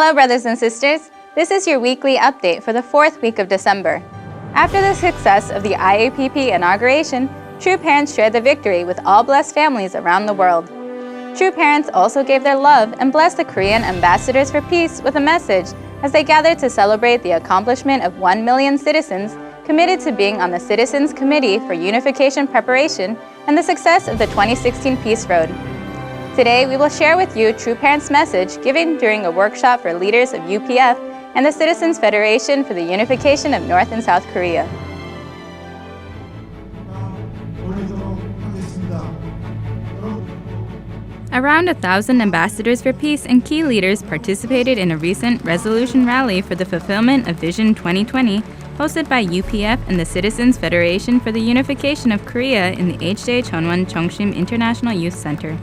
Hello, brothers and sisters. This is your weekly update for the fourth week of December. After the success of the IAPP inauguration, True Parents shared the victory with all blessed families around the world. True Parents also gave their love and blessed the Korean ambassadors for peace with a message as they gathered to celebrate the accomplishment of 1 million citizens committed to being on the Citizens Committee for Unification Preparation and the success of the 2016 Peace Road. Today, we will share with you True Parents' message given during a workshop for leaders of UPF and the Citizens Federation for the Unification of North and South Korea. Around 1,000 ambassadors for peace and key leaders participated in a recent resolution rally for the fulfillment of Vision 2020, hosted by UPF and the Citizens Federation for the Unification of Korea in the H.J. Chunwon Cheongshim International Youth Center.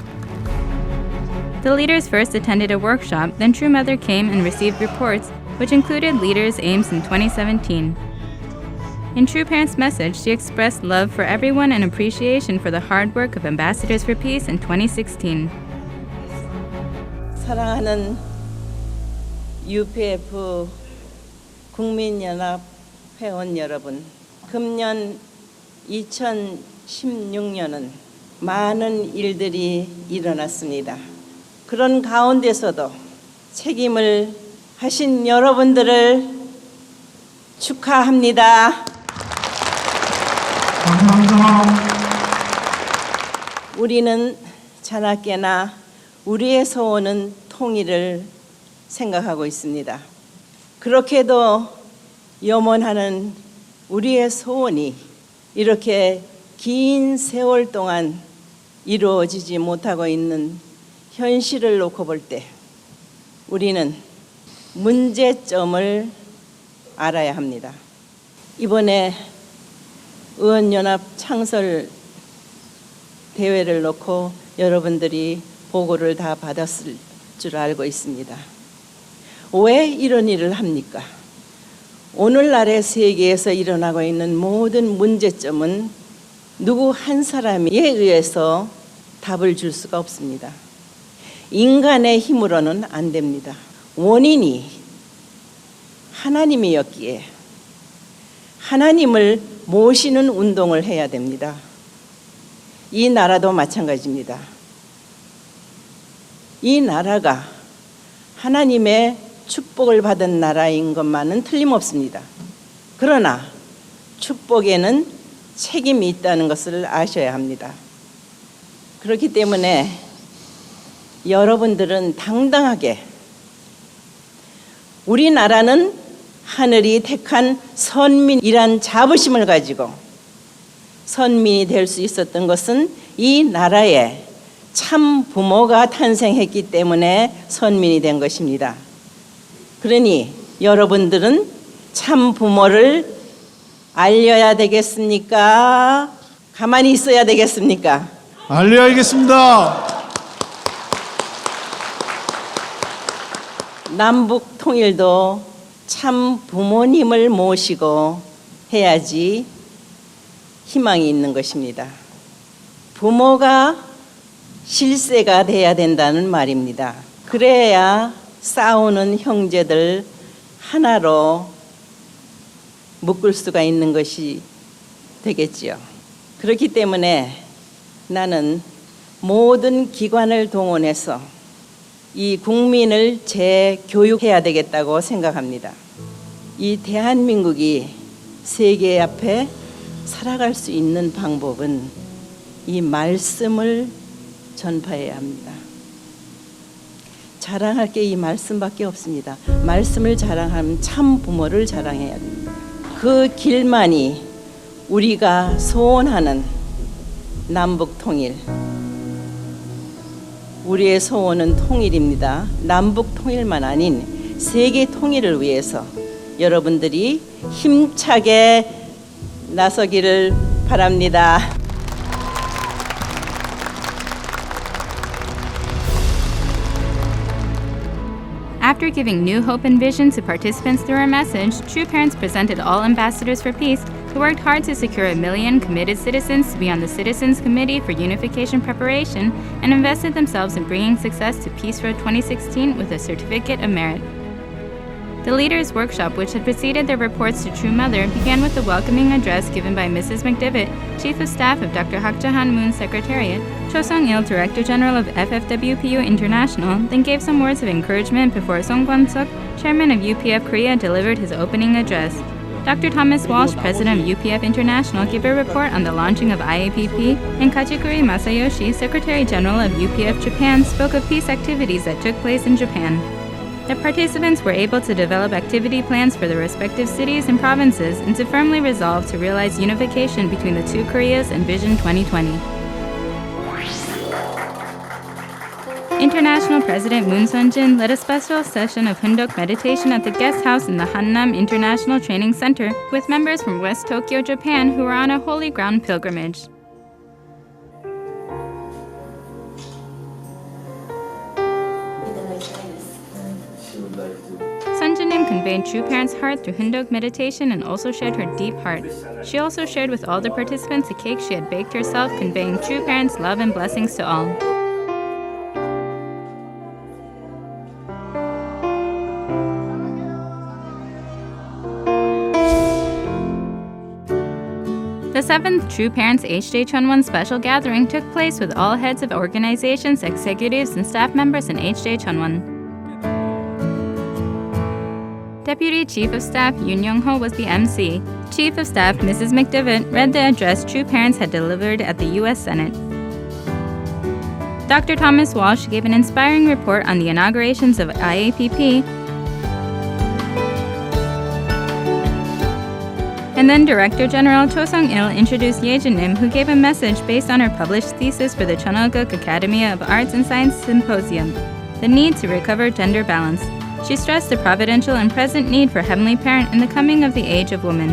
The leaders first attended a workshop, then True Mother came and received reports, which included leaders' aims in 2017. In True Parents' message, she expressed love for everyone and appreciation for the hard work of Ambassadors for Peace in 2016. 사랑하는 UPF 국민연합 회원 여러분, 금년 2016년은 많은 일들이 일어났습니다. 그런 가운데서도 책임을 하신 여러분들을 축하합니다. 우리는 자나깨나 우리의 소원은 통일을 생각하고 있습니다. 그렇게도 염원하는 우리의 소원이 이렇게 긴 세월 동안 이루어지지 못하고 있는 현실을 놓고 볼 때 우리는 문제점을 알아야 합니다. 이번에 의원연합 창설 대회를 놓고 여러분들이 보고를 다 받았을 줄 알고 있습니다. 왜 이런 일을 합니까? 오늘날의 세계에서 일어나고 있는 모든 문제점은 누구 한 사람에 의해서 답을 줄 수가 없습니다. 인간의 힘으로는 안 됩니다. 원인이 하나님이었기에 하나님을 모시는 운동을 해야 됩니다. 이 나라도 마찬가지입니다. 이 나라가 하나님의 축복을 받은 나라인 것만은 틀림없습니다. 그러나 축복에는 책임이 있다는 것을 아셔야 합니다. 그렇기 때문에 여러분들은 당당하게 우리나라는 하늘이 택한 선민이란 자부심을 가지고 선민이 될 수 있었던 것은 이 나라에 참 부모가 탄생했기 때문에 선민이 된 것입니다. 그러니 여러분들은 참 부모를 알려야 되겠습니까? 가만히 있어야 되겠습니까? 알려야겠습니다. 남북 통일도 참 부모님을 모시고 해야지 희망이 있는 것입니다. 부모가 실세가 돼야 된다는 말입니다. 그래야 싸우는 형제들 하나로 묶을 수가 있는 것이 되겠지요. 그렇기 때문에 나는 모든 기관을 동원해서 이 국민을 재교육해야 되겠다고 생각합니다. 이 대한민국이 세계 앞에 살아갈 수 있는 방법은 이 말씀을 전파해야 합니다. 자랑할 게 이 말씀밖에 없습니다. 말씀을 자랑하면 참 부모를 자랑해야 됩니다. 그 길만이 우리가 소원하는 남북 통일, 우리의 소원은 통일입니다. 남북 통일만 아닌 세계 통일을 위해서 여러분들이 힘차게 나서기를 바랍니다. After giving new hope and vision to participants through our message, True Parents presented all ambassadors for peace who worked hard to secure 1 million committed citizens to be on the Citizens Committee for Unification Preparation and invested themselves in bringing success to Peace Road 2016 with a Certificate of Merit. The leaders' workshop, which had preceded their reports to True Mother, began with a welcoming address given by Mrs. McDivitt, Chief of Staff of Dr. Hak Jahan Moon's Secretariat, Cho Sung-il, Director General of FFWPU International, then gave some words of encouragement before Song Kwon-suk, Chairman of UPF Korea, delivered his opening address. Dr. Thomas Walsh, President of UPF International, gave a report on the launching of IAPP, and Kajikuri Masayoshi, Secretary General of UPF Japan, spoke of peace activities that took place in Japan. The participants were able to develop activity plans for their respective cities and provinces and to firmly resolve to realize unification between the two Koreas and Vision 2020. International President Moon Sun-jin led a special session of Hundok meditation at the guest house in the Hannam International Training Center with members from West Tokyo, Japan, who were on a holy ground pilgrimage. Sunjanim conveyed True Parents' heart through Hundok meditation and also shared her deep heart. She also shared with all the participants a cake she had baked herself, conveying True Parents' love and blessings to all. The 7th True Parents HJ Chunwon special gathering took place with all heads of organizations, executives, and staff members in HJ Chunwon. Deputy Chief of Staff Yoon Young-ho was the MC. Chief of Staff Mrs. McDivitt read the address True Parents had delivered at the U.S. Senate. Dr. Thomas Walsh gave an inspiring report on the inaugurations of IAPP, and then Director General Cho Sung-il introduced Ye-Jin, who gave a message based on her published thesis for the Cheongguk Academy of Arts and Science Symposium, The Need to Recover Gender Balance. She stressed the providential and present need for Heavenly Parent in the coming of the age of woman.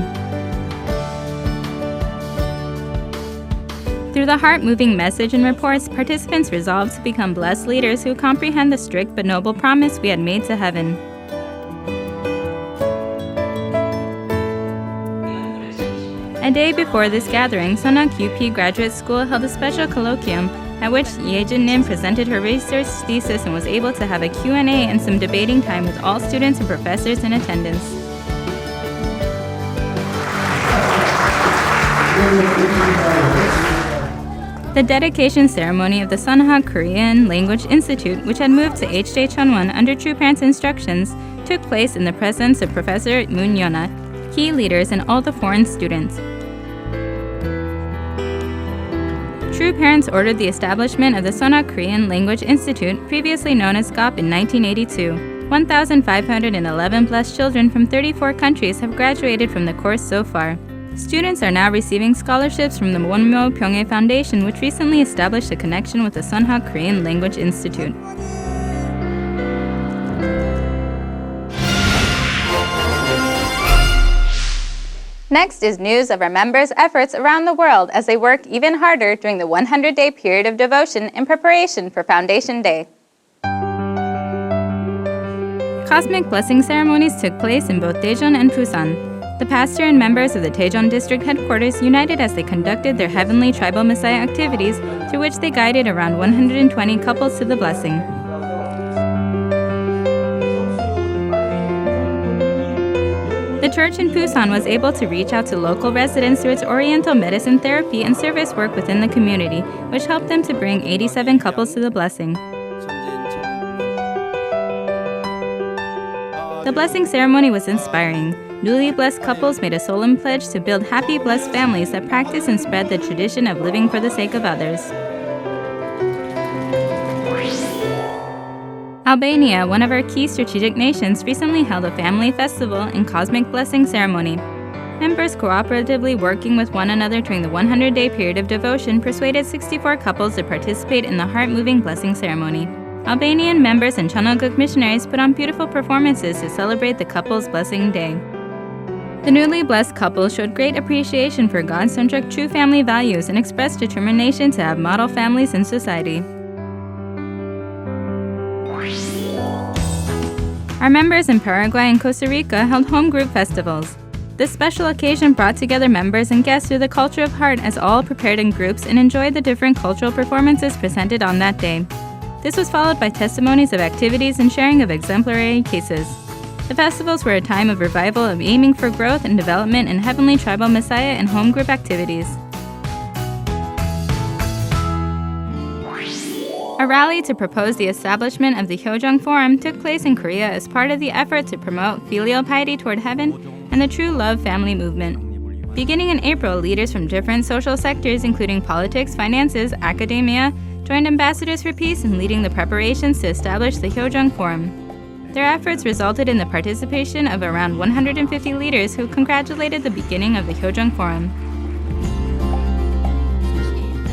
Through the heart-moving message and reports, participants resolved to become blessed leaders who comprehend the strict but noble promise we had made to heaven. A day before this gathering, Sunhak UP Graduate School held a special colloquium at which Ye-Jin presented her research thesis and was able to have a Q&A and some debating time with all students and professors in attendance. The dedication ceremony of the Sunhak Korean Language Institute, which had moved to HJ Chunwon under True Parents' instructions, took place in the presence of Professor Moon Yona, key leaders, and all the foreign students. True Parents ordered the establishment of the Sunhak Korean Language Institute, previously known as SCOP, in 1982. 1,511 plus children from 34 countries have graduated from the course so far. Students are now receiving scholarships from the Wonmyo Pyeonghae Foundation, which recently established a connection with the Sunhak Korean Language Institute. Next is news of our members' efforts around the world as they work even harder during the 100-day period of devotion in preparation for Foundation Day. Cosmic blessing ceremonies took place in both Daejeon and Busan. The pastor and members of the Daejeon district headquarters united as they conducted their Heavenly Tribal Messiah activities, through which they guided around 120 couples to the blessing. The church in Busan was able to reach out to local residents through its Oriental medicine therapy and service work within the community, which helped them to bring 87 couples to the blessing. The blessing ceremony was inspiring. Newly blessed couples made a solemn pledge to build happy, blessed families that practice and spread the tradition of living for the sake of others. Albania, one of our key strategic nations, recently held a family festival and cosmic blessing ceremony. Members cooperatively working with one another during the 100-day period of devotion persuaded 64 couples to participate in the heart-moving blessing ceremony. Albanian members and Cheongguk missionaries put on beautiful performances to celebrate the couple's blessing day. The newly blessed couple showed great appreciation for God-centric true family values and expressed determination to have model families in society. Our members in Paraguay and Costa Rica held home group festivals. This special occasion brought together members and guests through the culture of heart as all prepared in groups and enjoyed the different cultural performances presented on that day. This was followed by testimonies of activities and sharing of exemplary cases. The festivals were a time of revival of aiming for growth and development in Heavenly Tribal Messiah and home group activities. A rally to propose the establishment of the Hyo-jung Forum took place in Korea as part of the effort to promote filial piety toward heaven and the True Love Family movement. Beginning in April, leaders from different social sectors, including politics, finances, academia, joined ambassadors for peace in leading the preparations to establish the Hyo-jung Forum. Their efforts resulted in the participation of around 150 leaders who congratulated the beginning of the Hyo-jung Forum.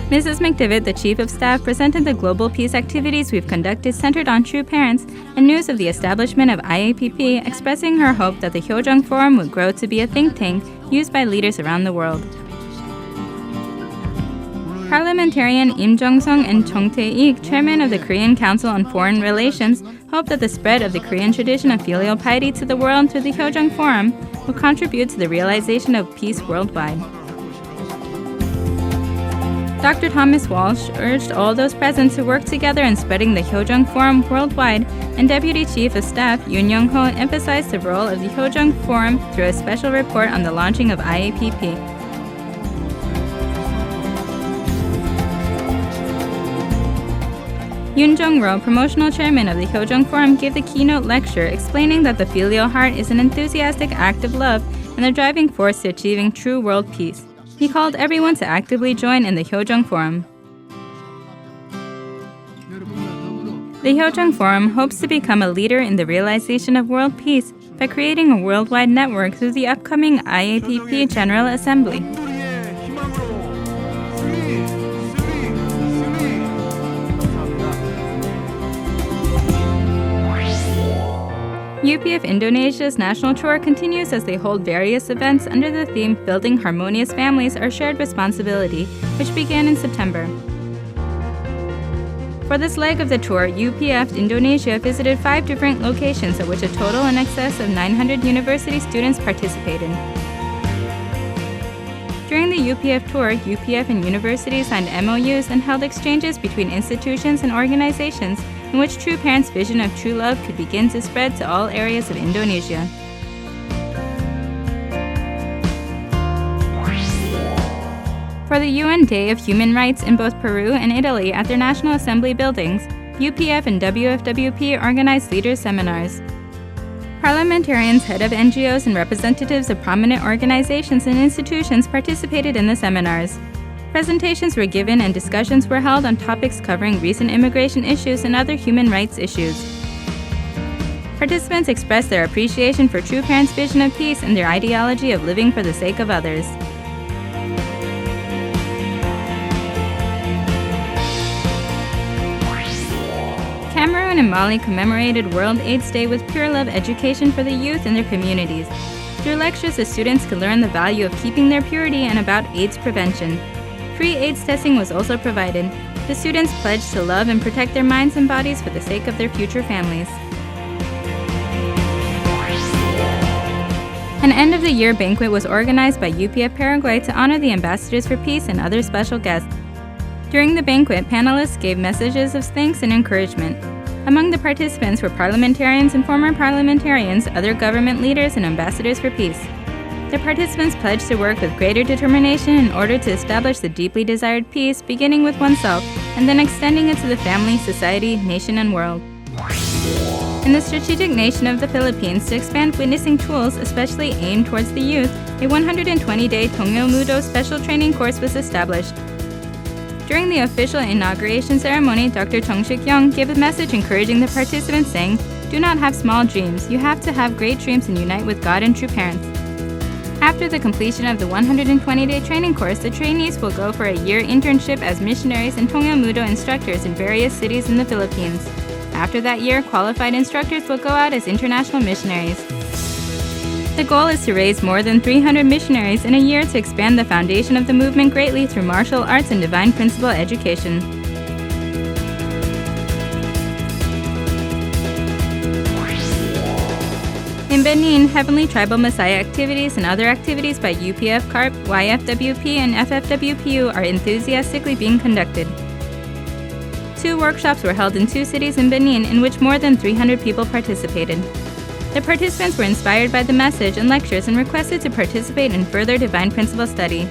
Mrs. McDivitt, the Chief of Staff, presented the global peace activities we've conducted centered on true parents and news of the establishment of IAPP, expressing her hope that the Hyo-jung Forum would grow to be a think tank used by leaders around the world. Parliamentarian Im Jong-sung and Chung Tae-ik, chairman of the Korean Council on Foreign Relations, hope that the spread of the Korean tradition of filial piety to the world through the Hyo-jung Forum will contribute to the realization of peace worldwide. Dr. Thomas Walsh urged all those present to work together in spreading the Hyo-jung Forum worldwide, and Deputy Chief of Staff Yoon Young-ho emphasized the role of the Hyo-jung Forum through a special report on the launching of IAPP. Yoon Jong-ro, promotional chairman of the Hyo-jung Forum, gave the keynote lecture explaining that the filial heart is an enthusiastic act of love and the driving force to achieving true world peace. He called everyone to actively join in the Hyo-jung Forum. The Hyo-jung Forum hopes to become a leader in the realization of world peace by creating a worldwide network through the upcoming IAPP General Assembly. UPF Indonesia's national tour continues as they hold various events under the theme Building Harmonious Families, Our Shared Responsibility, which began in September. For this leg of the tour, UPF Indonesia visited 5 different locations, at which a total in excess of 900 university students participated. During the UPF tour, UPF and universities signed MOUs and held exchanges between institutions and organizations in which true parents' vision of true love could begin to spread to all areas of Indonesia. For the UN Day of Human Rights in both Peru and Italy at their National Assembly buildings, UPF and WFWP organized leaders' seminars. Parliamentarians, head of NGOs, and representatives of prominent organizations and institutions participated in the seminars. Presentations were given and discussions were held on topics covering recent immigration issues and other human rights issues. Participants expressed their appreciation for true parents' vision of peace and their ideology of living for the sake of others. Cameroon and Mali commemorated World AIDS Day with Pure Love education for the youth in their communities. Through lectures, the students could learn the value of keeping their purity and about AIDS prevention. Free AIDS testing was also provided. The students pledged to love and protect their minds and bodies for the sake of their future families. An end-of-the-year banquet was organized by UPF Paraguay to honor the ambassadors for peace and other special guests. During the banquet, panelists gave messages of thanks and encouragement. Among the participants were parliamentarians and former parliamentarians, other government leaders, and ambassadors for peace. The participants pledged to work with greater determination in order to establish the deeply desired peace, beginning with oneself, and then extending it to the family, society, nation, and world. In the strategic nation of the Philippines, to expand witnessing tools, especially aimed towards the youth, a 120-day Tongyo Mudo special training course was established. During the official inauguration ceremony, Dr. Chung Shik-young gave a message encouraging the participants, saying, "Do not have small dreams. You have to have great dreams and unite with God and true parents." After the completion of the 120-day training course, the trainees will go for a year internship as missionaries and Tongyo Mudo instructors in various cities in the Philippines. After that year, qualified instructors will go out as international missionaries. The goal is to raise more than 300 missionaries in a year to expand the foundation of the movement greatly through martial arts and divine principle education. In Benin, Heavenly Tribal Messiah activities and other activities by UPF CARP, YFWP, and FFWPU are enthusiastically being conducted. 2 workshops were held in 2 cities in Benin in which more than 300 people participated. The participants were inspired by the message and lectures and requested to participate in further divine principle study.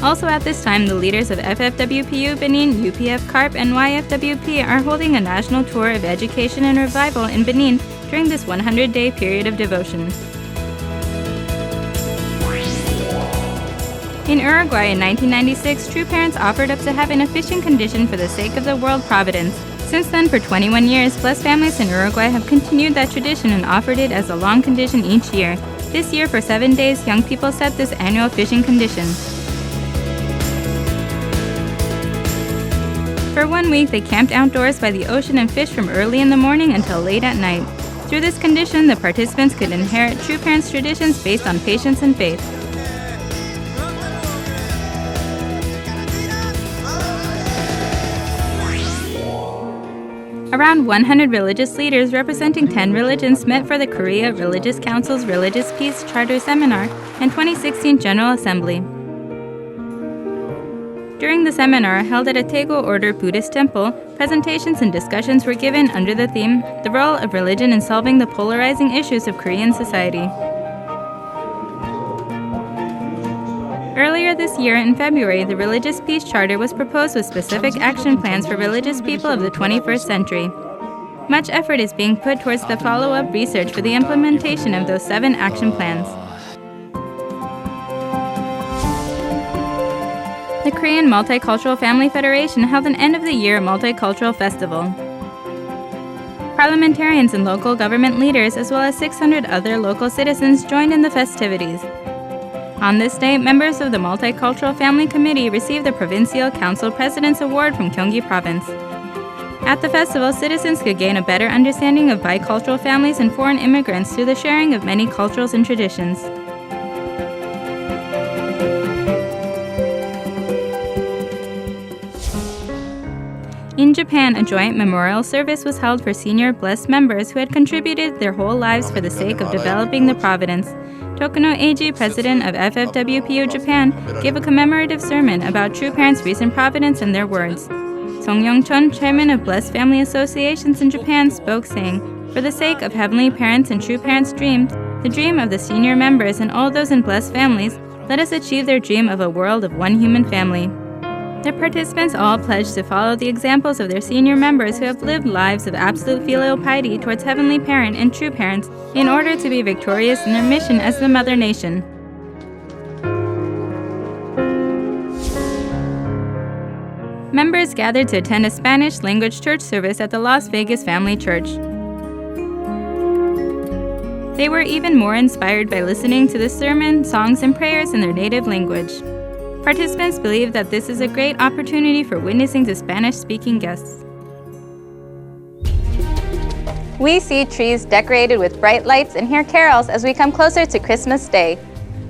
Also at this time, the leaders of FFWPU Benin, UPF CARP, and YFWP are holding a national tour of education and revival in Benin during this 100-day period of devotion. In Uruguay in 1996, True Parents offered up to heaven a fishing condition for the sake of the world providence. Since then, for 21 years, blessed families in Uruguay have continued that tradition and offered it as a long condition each year. This year, for 7 days, young people set this annual fishing condition. For 1 week, they camped outdoors by the ocean and fished from early in the morning until late at night. Through this condition, the participants could inherit True Parents' traditions based on patience and faith. Around 100 religious leaders representing 10 religions met for the Korea Religious Council's Religious Peace Charter Seminar and 2016 General Assembly. During the seminar, held at a Taego Order Buddhist temple, presentations and discussions were given under the theme, The Role of Religion in Solving the Polarizing Issues of Korean Society. Earlier this year, in February, the Religious Peace Charter was proposed with specific action plans for religious people of the 21st century. Much effort is being put towards the follow-up research for the implementation of those 7 action plans. The Korean Multicultural Family Federation held an end-of-the-year multicultural festival. Parliamentarians and local government leaders, as well as 600 other local citizens, joined in the festivities. On this day, members of the Multicultural Family Committee received the Provincial Council President's Award from Gyeonggi Province. At the festival, citizens could gain a better understanding of bicultural families and foreign immigrants through the sharing of many cultures and traditions. In Japan, a joint memorial service was held for senior blessed members who had contributed their whole lives for the sake of developing the providence. Tokuno Eiji, president of FFWPU Japan, gave a commemorative sermon about True Parents' recent providence in their words. Song Young-chun, chairman of Blessed Family Associations in Japan, spoke saying, "For the sake of Heavenly Parents and True Parents' dreams, the dream of the senior members and all those in blessed families, let us achieve their dream of a world of one human family." The participants all pledged to follow the examples of their senior members who have lived lives of absolute filial piety towards Heavenly Parent and True Parents in order to be victorious in their mission as the Mother Nation. Members gathered to attend a Spanish-language church service at the Las Vegas Family Church. They were even more inspired by listening to the sermon, songs, and prayers in their native language. Participants believe that this is a great opportunity for witnessing to Spanish-speaking guests. We see trees decorated with bright lights and hear carols as we come closer to Christmas Day.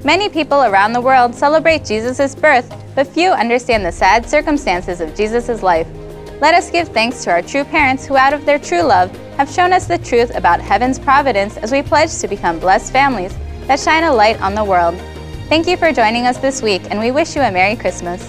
Many people around the world celebrate Jesus' birth, but few understand the sad circumstances of Jesus' life. Let us give thanks to our true parents who, out of their true love, have shown us the truth about heaven's providence as we pledge to become blessed families that shine a light on the world. Thank you for joining us this week, and we wish you a Merry Christmas.